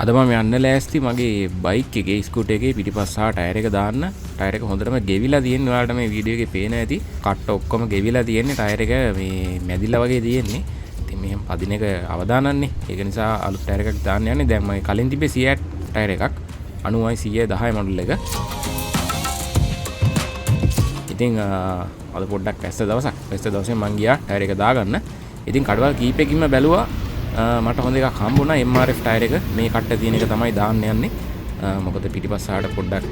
අද මම යන්න ලෑස්ති මගේ බයික් එකේ ස්කූටර් එකේ පිටිපස්ස හා ටයර් එක දාන්න. ටයර් එක හොඳටම ගෙවිලා තියෙන්නේ. ඔයාලට මේ වීඩියෝ එකේ පේන ඇති. කට්ට ඔක්කොම ගෙවිලා තියෙන්නේ. ටයර් එක මේ මැදිලා වගේ තියෙන්නේ. ඉතින් මෙහෙම පදින එක අවදානන්නේ. ඒක නිසා අලුත් ටයර් එකක් දාන්න යන්නේ. දැන් මගේ කලින් තිබ්බේ C8 ටයර් එකක් 90i 10 මොඩල් එක. ඉතින් අද පොඩ්ඩක් වැස්ස දවසක්. වැස්ස දවසේ මං ගියා ටයර් එක දාගන්න. ඉතින් කඩවල් කීපෙකින්ම බැලුවා මට හොඳ එකක් හම්බුණා MRF ටයර් එක. මේ කට්ට තියෙන එක තමයි දාන්න යන්නේ. මොකද පිටිපස්සට පොඩ්ඩක්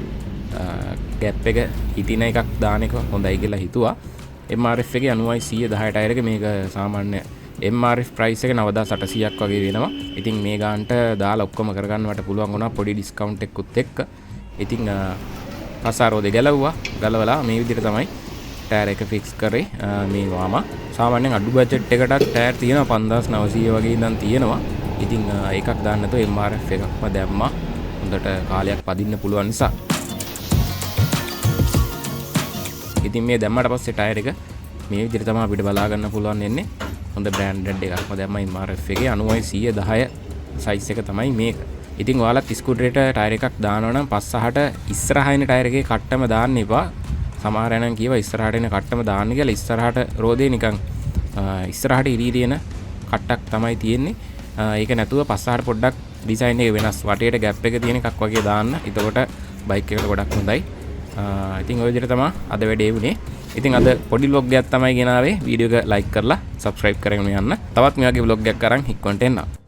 ගැප් එක හිටින එකක් දාන එක හොඳයි කියලා හිතුවා. MRF එකේ 90i 10 ටයර් එක මේක සාමාන්‍ය MRF ප්‍රයිස් එක 9800ක් වගේ වෙනවා. ඉතින් මේ ගානට දාලා ඔක්කොම කරගන්න මට පුළුවන් වුණා පොඩි ඩිස්කවුන්ට් එකකුත් එක්ක. ඉතින් පස්සාරෝදේ ගලවුවා. ගලවලා මේ විදිහට තමයි ටයර් එක ෆික්ස් කරේ. මේ වාම සාමාන්‍යයෙන් අඩු බජට් එකකට ටයර් තියෙනවා 5900 වගේ ඉඳන් තියෙනවා. ඉතින් එකක් දාන්න නැතුව MRF එකක්ම දැම්මා. හොඳට කාලයක් පදින්න පුළුවන් නිසා. ඉතින් මේ දැම්මට පස්සේ ටයර් එක මේ විදිහට තමයි අපිට බලා ගන්න පුළුවන් වෙන්නේ. හොඳ බ්‍රෑන්ඩඩ් එකක්ම දැම්මා MRF එකේ 90i 10 සයිස් එක තමයි මේක. ඉතින් ඔයාලත් ස්කූටරේට ටයර් එකක් දානවා නම් පස්සහට ඉස්සරහින ටයර් එකේ කට්ටම දාන්න එපා. සමහර අයනම් කියවා ඉස්සරහට එන කට්ටම දාන්න කියලා. ඉස්සරහට රෝදේ නිකන් ඉස්සරහට ඉරීරියන කට්ටක් තමයි තියෙන්නේ. ඒක නැතුව පස්සහට පොඩ්ඩක් ඩිසයින් එක වෙනස් වටේට ගැප් එක තියෙන එකක් වගේ දාන්න. එතකොට බයික් එකට ගොඩක් හොඳයි. ඉතින් ඔය විදිහට තමයි අද වැඩේ වුණේ. ඉතින් අද පොඩි vlog එකක් තමයි ගෙනාවේ. වීඩියෝ එක like කරලා subscribe කරගෙන යන්න. තවත් මේ වගේ vlog එකක් අරන් ඉක්මනට එන්නම්.